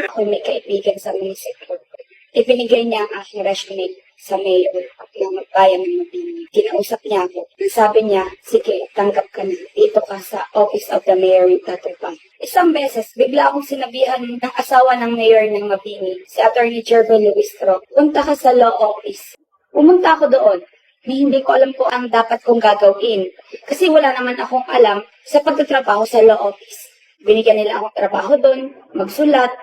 Ako may kaibigan sa munisipyo. Ibinigay niya ang aking resume sa mayor ng bayan ng Mabini. Kinausap niya ako. Sabi niya, sige, tanggap ka na. Dito ka sa Office of the Mayor ng Tatupang. Isang beses, bigla akong sinabihan ng asawa ng mayor ng Mabini, si Attorney Jervin Luistro, punta ka sa law office. Pumunta ako doon. Hindi ko alam kung ang dapat kong gagawin. Kasi wala naman akong alam sa pagtatrabaho sa law office. Binigyan nila akong trabaho doon, magsulat,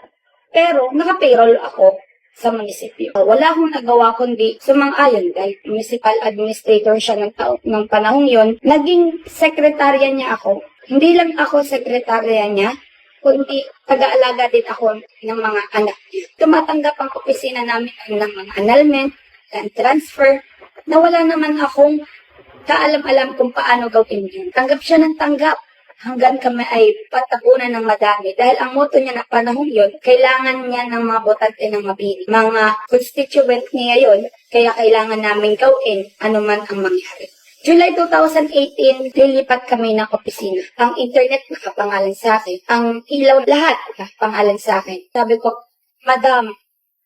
pero naka-payroll ako sa munisipyo. Wala akong nagawa kundi sumang-ayon dahil municipal administrator siya ng panahong yon. Naging sekretarya niya ako. Hindi lang ako sekretarya niya, kundi taga-alaga din ako ng mga anak niya. Tumatanggap ang opisina namin ng mga annulment, land transfer, na wala naman akong kaalam-alam kung paano gawin yun. Tanggap siya ng tanggap hanggang kami ay patapunan ng madami. Dahil ang motto niya na panahon yon, kailangan niya ng mga botante ng Mabini. Mga constituent niya yon, kaya kailangan namin gawin anuman ang mangyari. July 2018, lilipat kami ng opisina. Ang internet nakapangalan sa akin. Ang ilaw lahat nakapangalan sa akin. Sabi ko, Madam,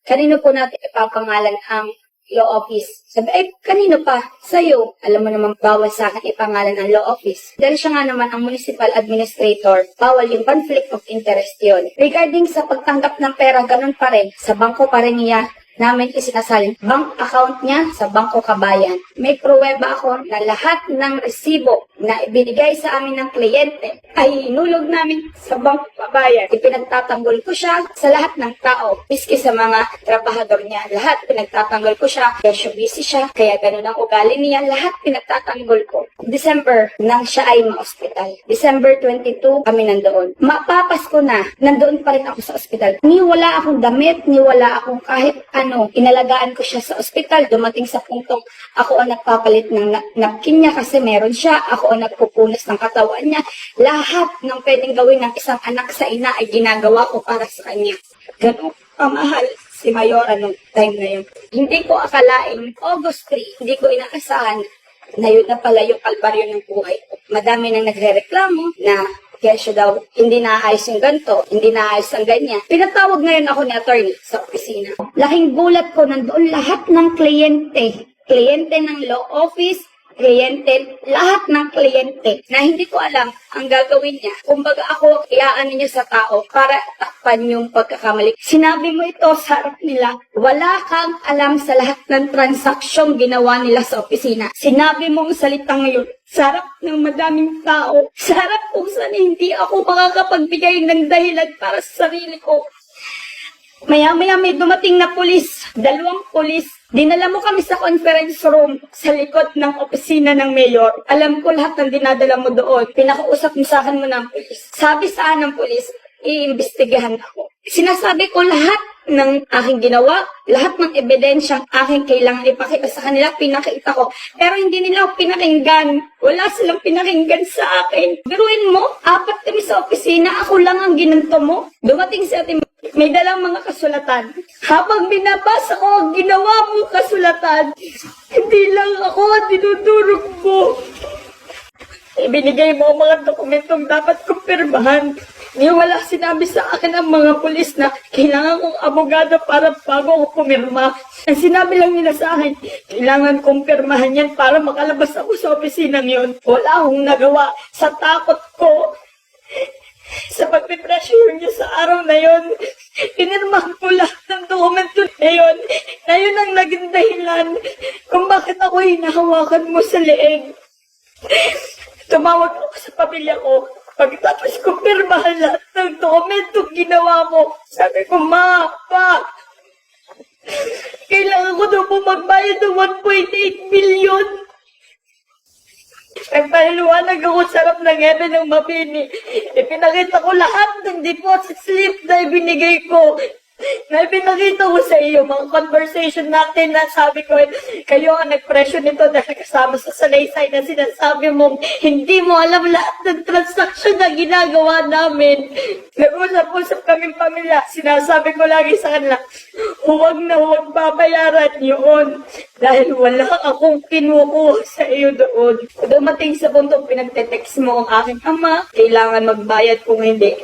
kanino po natin ipapangalan ang law office? Sabi, kanino pa? Sa'yo. Alam mo naman, bawal sa akin ipangalan ang law office. Dahil siya nga naman ang municipal administrator, bawal yung conflict of interest yun. Regarding sa pagtanggap ng pera, ganun pa rin. Sa bangko pa rin niya namin isinasalin. Bank account niya sa Bangko Kabayan. May pruweba ako na lahat ng resibo na ibinigay sa amin ng kliyente ay inulog namin sa Bangko Kabayan. Ipinagtatanggol ko siya sa lahat ng tao, miski sa mga trabahador niya. Lahat pinagtatanggol ko siya, kaya busy siya, kaya ganun ang ugali niya. Lahat pinagtatanggol ko. December nang siya ay ma-hospital. December 22 kami nandoon. Mapapasko na, nandoon pa rin ako sa ospital. Ni wala akong damit, ni wala akong kahit inalagaan ko siya sa ospital. Dumating sa puntong ako ang nagpapalit ng napkin niya kasi meron siya. Ako ang nagpupunas ng katawan niya. Lahat ng pwedeng gawin ng isang anak sa ina ay ginagawa ko para sa kanya. Ganun pamahal si Mayora nung time na yun. Hindi ko akalain, August 3, hindi ko inaasahan na yun na pala yung kalbaryo ng buhay ko. Madami nang nagre-reklamo na kaya siya daw, hindi naayos yung ganito, hindi naayos ang ganyan. Pinatawag ngayon ako ni attorney sa opisina. Laking gulat ko, nandoon lahat ng kliyente. Kliyente ng law office, kliyente, lahat ng kliyente na hindi ko alam ang gagawin niya. Kumbaga ako, iaan niya sa tao para takpan yung pagkakamali. Sinabi mo ito sa harap nila, wala kang alam sa lahat ng transaksyong ginawa nila sa opisina. Sinabi mong salitang yun sa harap ng madaming tao, sa harap kung saan hindi ako makakapagbigay ng dahilan para sa sarili ko. Maya-maya may dumating na pulis, 2 pulis. Dinala mo kami sa conference room sa likod ng opisina ng mayor. Alam ko lahat ng dinadala mo doon. Pinakausap mo sa akin mo ng pulis. Sabi sa akin ng pulis, iimbestigahan ako. Sinasabi ko lahat ng aking ginawa, lahat ng ebidensyang aking kailangan ipakita sa kanila, pinakita ko. Pero hindi nila ako pinakinggan. Wala silang pinakinggan sa akin. Biruin mo, 4 kami sa opisina, ako lang ang ginanto mo. Dumating si Ate may dalang mga kasulatan. Habang binabasa ko ang ginawa mong kasulatan, hindi lang ako at dinudurog mo. Ibinigay mo ang mga dokumentong dapat kong pirmahan. Ni wala sinabi sa akin ang mga pulis na kailangan kong abogado para bago ako pumirma. Ang sinabi lang nila sa akin, kailangan kong pirmahan yan para makalabas ako sa opisinang yon. Wala akong nagawa sa takot ko. Sa pagpipressure niya sa araw na yon, pinirmahan ko lahat ng dokumento na yon, na yun ang naging dahilan kung bakit ako hinahawakan mo sa leeg. Tumawag ako sa pamilya ko. Pagkatapos ko pirmahan lahat ng dokumentong ginawa mo, sabi ko, Ma, Pa, kailangan ko daw po magbayad ng 1.8 million. Nagpaliwanag ako sa harap ng ebe ng Mabini. Ipinakita ko lahat ng deposit slip na ibinigay ko. Na pinakita ko sa iyo, mga conversation natin na sabi ko, kayo ang nagpresyo nito dahil kasama sa salaysay na sinasabi mong hindi mo alam lahat ng transaksyon na ginagawa namin. Nag-usap-usap kaming pamilya. Sinasabi ko lagi sa kanila, huwag na huwag babayaran yun. Dahil wala akong kinukuha sa iyo doon. Dumating sa punto, pinagte-text mo ang aking ama, kailangan magbayad kung hindi.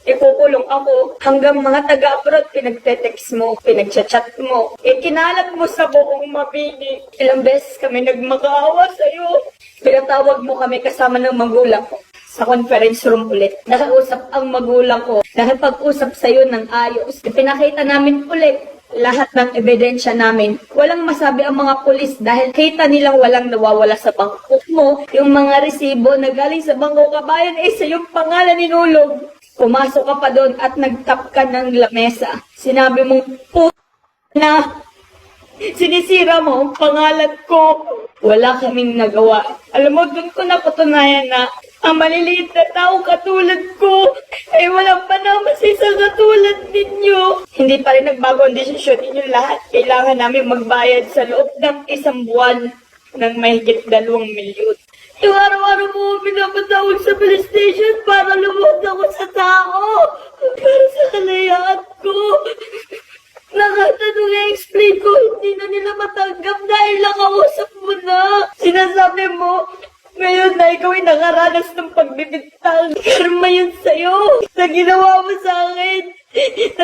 Ikukulong ako hanggang mga taga-abroad pinagte-text mo, pinagchat-chat mo. Kinalat mo sa buong mabini. Ilang beses kami nagmakaawa sa'yo. Pinatawag mo kami kasama ng magulang ko sa conference room ulit. Nakausap ang magulang ko. Nakipag-usap sa'yo ng ayos. Pinakita namin ulit lahat ng ebidensya namin. Walang masabi ang mga pulis dahil kita nilang walang nawawala sa bangko mo. Yung mga resibo na galing sa Bangko Kabayan ay sa yung pangalan ninulog. Pumasok ka pa doon at nagtap ka ng lamesa. Sinabi mong, na sinisira mo ang pangalan ko. Wala kaming nagawa. Alam mo, doon ko napatunayan na ang maliliit na tao katulad ko ay walang panamasisa katulad ninyo. Hindi pa rin nagbago ang desisyon ninyo lahat. Kailangan namin magbayad sa loob ng 1 buwan ng mahigit 2 milyon. Yung araw-araw mo pinapatawag sa police station para lumuhod ako sa tao. Para sa kalayaan ko. Nakatanong i-explain ko, hindi na nila matanggap dahil nakausap mo na. Sinasabi mo, ngayon na ikaw ay nakaranas ng pagbibintang. Karma yun sa'yo. Na ginawa mo sa akin. 3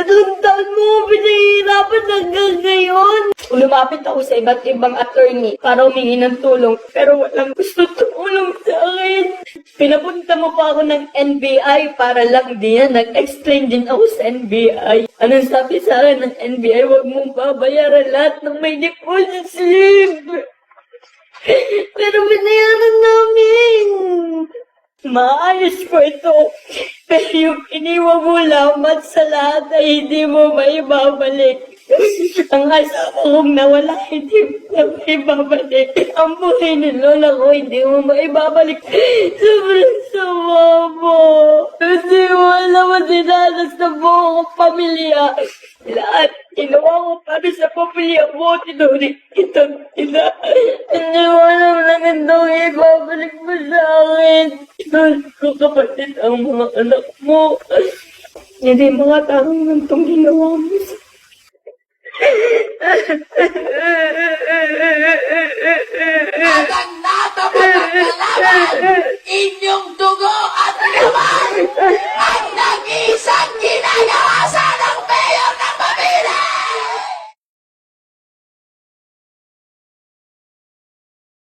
taon mo pinahihirapan hanggang ngayon. Lumapit ako sa iba't ibang attorney para humingi ng tulong pero walang gusto tumulong sa akin. Pinapunta mo pa ako ng NBI para lang diyan. Nag-explain din ako sa NBI. Anong sabi sa akin ng NBI? Huwag mong babayaran lahat ng may deposit slip. Pero binayaran namin. Maayos ko ito. Pero yung iniwan mo lamang sa lahat ay hindi mo maibabalik. Ang asawa kong nawala, hindi mo na maibabalik. Ang buhay ni lola ko, hindi mo maibabalik. Sobrang sama mo. Hindi mo alam ang dinanas ng buong pamilya. Lahat, ginawa ko para sa pamilya mo, tinurik kitang ina. Hindi mo alam na nandong ibabalik mo sa akin. Tinurik ko kapatid ang mga anak mo. Hindi mga tarong nantong ginawa mo sa